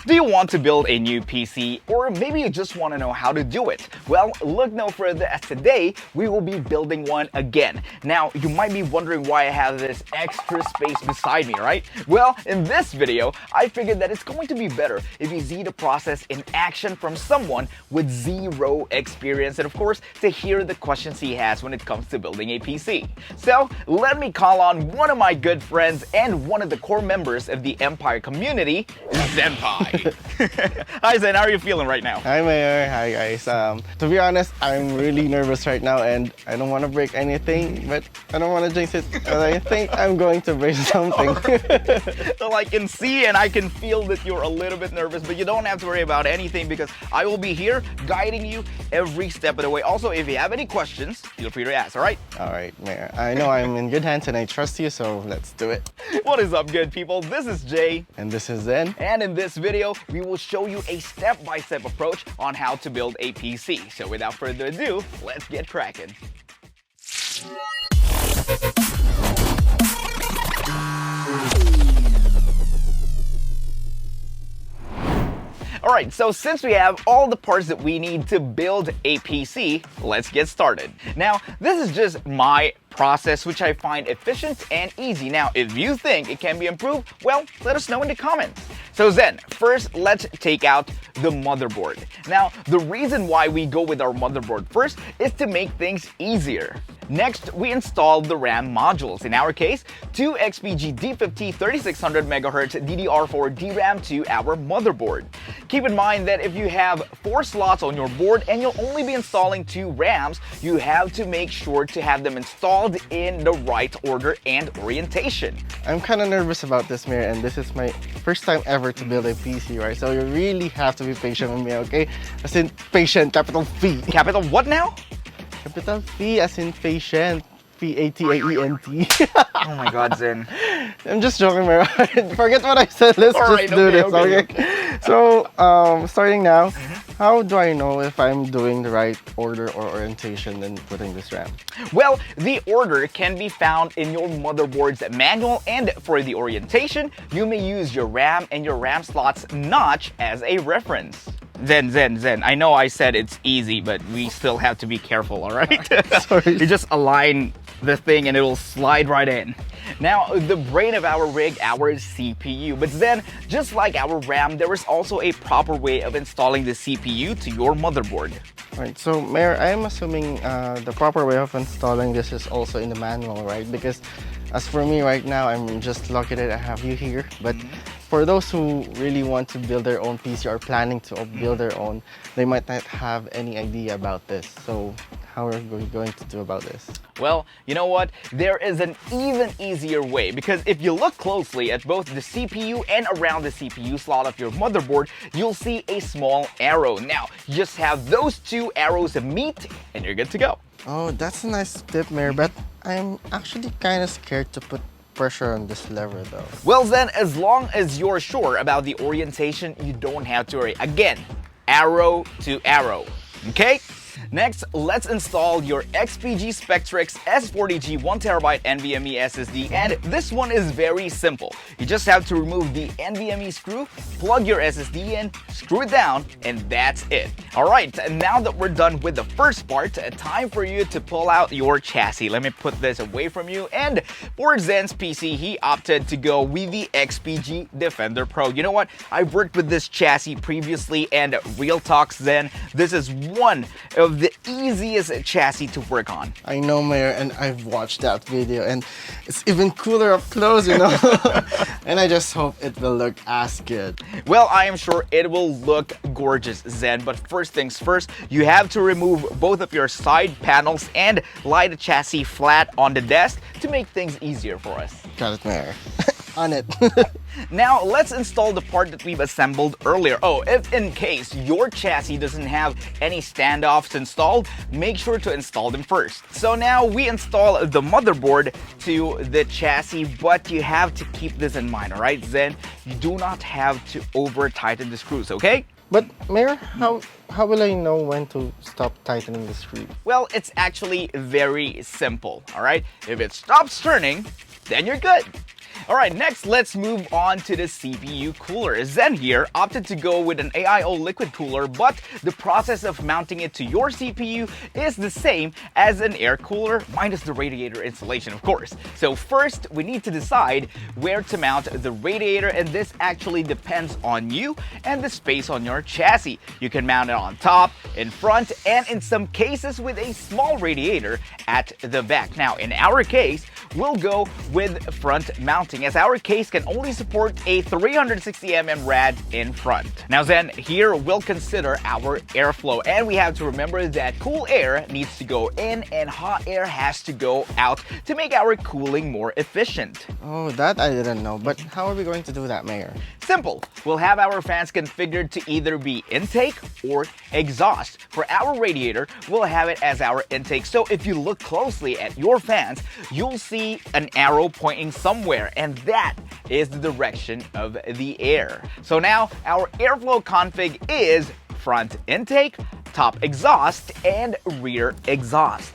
Do you want to build a new PC, or maybe you just want to know how to do it? Well, look no further as today we will be building one again. Now, you might be wondering why I have this extra space beside me, right? Well, in this video, I figured that it's going to be better if you see the process in action from someone with zero experience, and of course, to hear the questions he has when it comes to building a PC. So, let me call on one of my good friends and one of the core members of the Empire community, Zenpai. Hi Zen, how are you feeling right now? Hi Mayor, hi guys. To be honest, I'm really nervous right now and I don't want to break anything, but I don't want to jinx it. And I think I'm going to break something. So I can see and I can feel that you're a little bit nervous, but you don't have to worry about anything because I will be here guiding you every step of the way. Also, if you have any questions, feel free to ask, alright? Alright Mayor, I know I'm in good hands and I trust you, so let's do it. What is up, good people? This is Jay. And this is Zen. And in this video, we will show you a step-by-step approach on how to build a PC. So without further ado, let's get cracking. Alright, so since we have all the parts that we need to build a PC, let's get started. Now, this is just my process, which I find efficient and easy. Now, if you think it can be improved, well, let us know in the comments. So Zen, first let's take out the motherboard. Now, the reason why we go with our motherboard first is to make things easier. Next, we install the RAM modules. In our case, two XPG D50 3600MHz DDR4 DRAM to our motherboard. Keep in mind that if you have 4 slots on your board and you'll only be installing 2 RAMs, you have to make sure to have them installed in the right order and orientation. I'm kind of nervous about this, Mayor, and this is my first time ever to build a PC, right? So you really have to be patient with me, okay? As in patient, capital P. Capital what now? Capital P as in patient. P-A-T-A-E-N-T. Oh my god, Zen. I'm just joking, Mayor. Forget what I said. Let's just do this, okay? So, starting now, how do I know if I'm doing the right order or orientation in putting this RAM? Well, the order can be found in your motherboard's manual, and for the orientation, you may use your RAM and your RAM slot's notch as a reference. Zen, I know I said it's easy, but we still have to be careful, alright? Sorry. You just align the thing and it will slide right in. Now, the brain of our rig, our CPU. But then, just like our RAM, there is also a proper way of installing the CPU to your motherboard. Right, so Mayor, I'm assuming the proper way of installing this is also in the manual, right? Because as for me right now, I'm just lucky that I have you here. But for those who really want to build their own PC or planning to build their own, they might not have any idea about this. So how are we going to do about this? Well, you know what? There is an even easier way, because if you look closely at both the CPU and around the CPU slot of your motherboard, you'll see a small arrow. Now, you just have those 2 arrows meet and you're good to go. Oh, that's a nice tip, Mayor, but I'm actually kind of scared to put pressure on this lever though. Well then, as long as you're sure about the orientation, you don't have to worry. Again, arrow to arrow, okay? Next, let's install your XPG Spectrix S40G 1TB NVMe SSD, and this one is very simple. You just have to remove the NVMe screw, plug your SSD in, screw it down, and that's it. Alright, now that we're done with the first part, time for you to pull out your chassis. Let me put this away from you, and for Zen's PC, he opted to go with the XPG Defender Pro. You know what? I've worked with this chassis previously, and real talk, Zen, this is one of the easiest chassis to work on. I know, Mayor, and I've watched that video and it's even cooler up close, you know. And I just hope it will look as good. Well, I am sure it will look gorgeous, Zen, but first things first, you have to remove both of your side panels and lie the chassis flat on the desk to make things easier for us. Got it, Mayor. On it. Now, let's install the part that we've assembled earlier. Oh, if in case your chassis doesn't have any standoffs installed, make sure to install them first. So now we install the motherboard to the chassis, but you have to keep this in mind, alright, Zen? You do not have to over-tighten the screws, okay? But Mayor, how will I know when to stop tightening the screw? Well, it's actually very simple, alright? If it stops turning, then you're good. Alright, next let's move on to the CPU cooler. Zen here opted to go with an AIO liquid cooler, but the process of mounting it to your CPU is the same as an air cooler, minus the radiator installation, of course. So first, we need to decide where to mount the radiator, and this actually depends on you and the space on your chassis. You can mount it on top, in front, and in some cases with a small radiator at the back. Now, in our case, we'll go with front mounting, as our case can only support a 360mm rad in front. Now then, here we'll consider our airflow, and we have to remember that cool air needs to go in and hot air has to go out to make our cooling more efficient. Oh, that I didn't know, but how are we going to do that, Mayor? Simple. We'll have our fans configured to either be intake or exhaust. For our radiator, we'll have it as our intake. So if you look closely at your fans, you'll see an arrow pointing somewhere, and that is the direction of the air. So now our airflow config is front intake, top exhaust, and rear exhaust.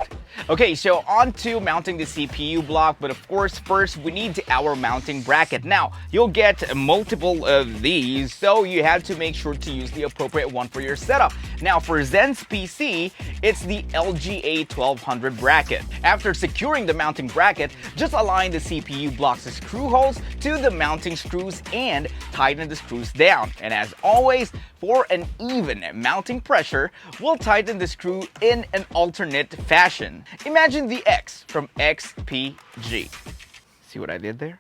Okay, so on to mounting the CPU block, but of course first we need our mounting bracket. Now, you'll get multiple of these, so you have to make sure to use the appropriate one for your setup. Now for Zen's PC, it's the LGA 1200 bracket. After securing the mounting bracket, just align the CPU block's screw holes to the mounting screws and tighten the screws down. And as always, for an even mounting pressure, we'll tighten the screw in an alternate fashion. Imagine the X from XPG. See what I did there?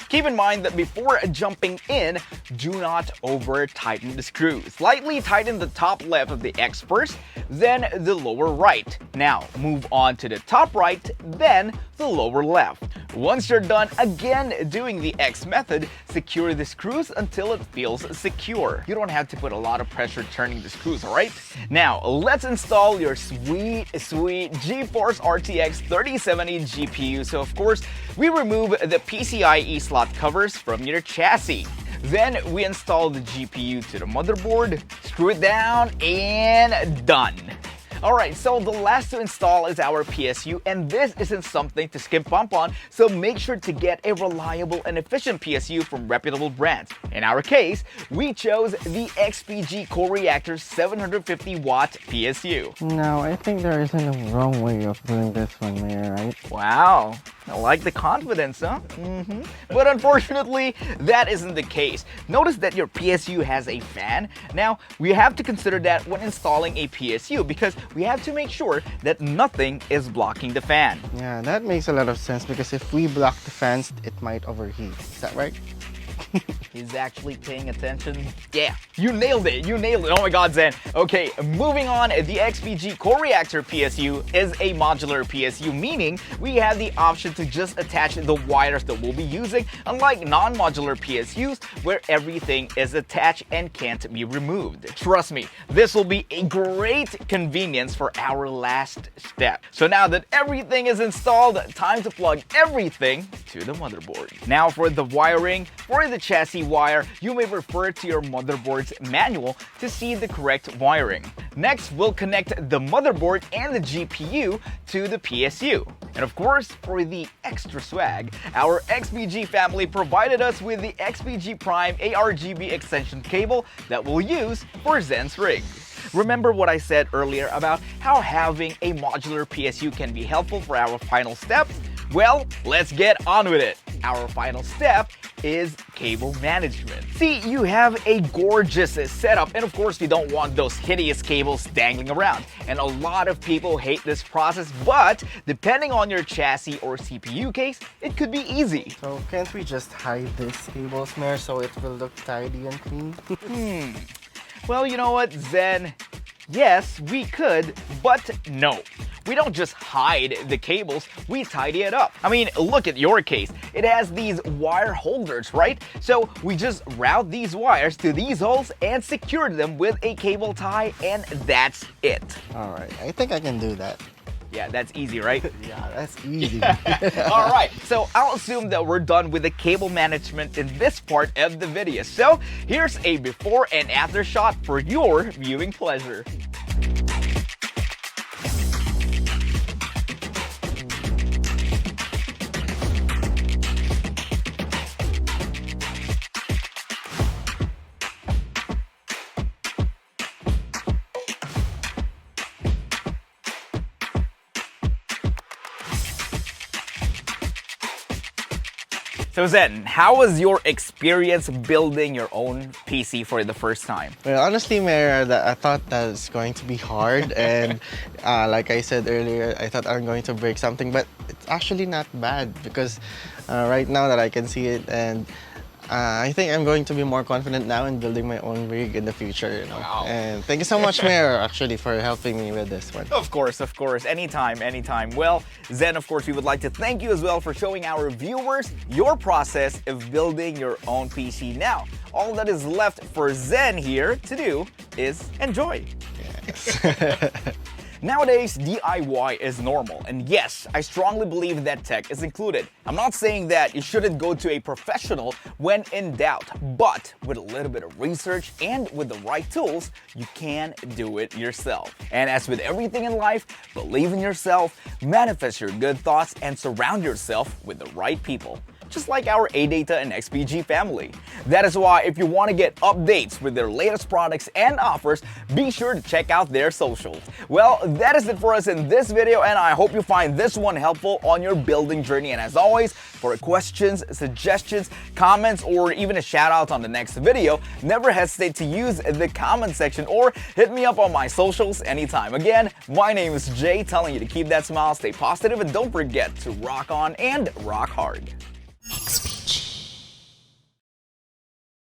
Keep in mind that before jumping in, do not over tighten the screws. Slightly tighten the top left of the X first, then the lower right. Now move on to the top right, then the lower left. Once you're done again doing the X method, secure the screws until it feels secure. You don't have to put a lot of pressure turning the screws, alright? Now let's install your sweet GeForce RTX 3070 GPU. So of course, we remove the PCIe slot covers from your chassis. Then we install the GPU to the motherboard, screw it down, and done. Alright, so the last to install is our PSU, and this isn't something to skip bump on, so make sure to get a reliable and efficient PSU from reputable brands. In our case, we chose the XPG Core Reactor 750 watt PSU. No, I think there isn't a wrong way of doing this one, Mayor, right? Wow, I like the confidence, huh? But unfortunately, that isn't the case. Notice that your PSU has a fan. Now, we have to consider that when installing a PSU, because we have to make sure that nothing is blocking the fan. Yeah, that makes a lot of sense, because if we block the fans, it might overheat. Is that right? He's actually paying attention. Yeah, you nailed it. You nailed it. Oh my god, Zen. Okay, moving on, the XPG Core Reactor PSU is a modular PSU, meaning we have the option to just attach the wires that we'll be using, unlike non-modular PSUs where everything is attached and can't be removed. Trust me, this will be a great convenience for our last step. So now that everything is installed, time to plug everything to the motherboard. Now for the wiring, for the chassis wire, you may refer to your motherboard's manual to see the correct wiring. Next, we'll connect the motherboard and the GPU to the PSU. And of course, for the extra swag, our XPG family provided us with the XPG Prime ARGB extension cable that we'll use for Zen's rig. Remember what I said earlier about how having a modular PSU can be helpful for our final step? Well, let's get on with it. Our final step is cable management. See, you have a gorgeous setup, and of course you don't want those hideous cables dangling around. And a lot of people hate this process, but depending on your chassis or CPU case, it could be easy. So can't we just hide these cables, Mayor, so it will look tidy and clean? Well, you know what, Zen? Yes, we could, but no. We don't just hide the cables, we tidy it up. I mean, look at your case. It has these wire holders, right? So we just route these wires to these holes and secure them with a cable tie, and that's it. Alright, I think I can do that. Yeah, that's easy, right? Yeah, that's easy. All right, so I'll assume that we're done with the cable management in this part of the video. So here's a before and after shot for your viewing pleasure. So Zen, how was your experience building your own PC for the first time? Well, honestly, Mayor, I thought that it's going to be hard, and like I said earlier, I thought I'm going to break something, but it's actually not bad because right now that I can see it, and I think I'm going to be more confident now in building my own rig in the future. You know? Wow. And thank you so much, Mayor, actually, for helping me with this one. Of course, anytime, anytime. Well, Zen, of course, we would like to thank you as well for showing our viewers your process of building your own PC. Now, all that is left for Zen here to do is enjoy. Yes. Nowadays, DIY is normal, and yes, I strongly believe that tech is included. I'm not saying that you shouldn't go to a professional when in doubt, but with a little bit of research and with the right tools, you can do it yourself. And as with everything in life, believe in yourself, manifest your good thoughts, and surround yourself with the right people. Just like our ADATA and XPG family. That is why if you want to get updates with their latest products and offers, be sure to check out their socials. Well, that is it for us in this video, and I hope you find this one helpful on your building journey. And as always, for questions, suggestions, comments, or even a shout out on the next video, never hesitate to use the comment section or hit me up on my socials anytime. Again, my name is Jay, telling you to keep that smile, stay positive, and don't forget to rock on and rock hard.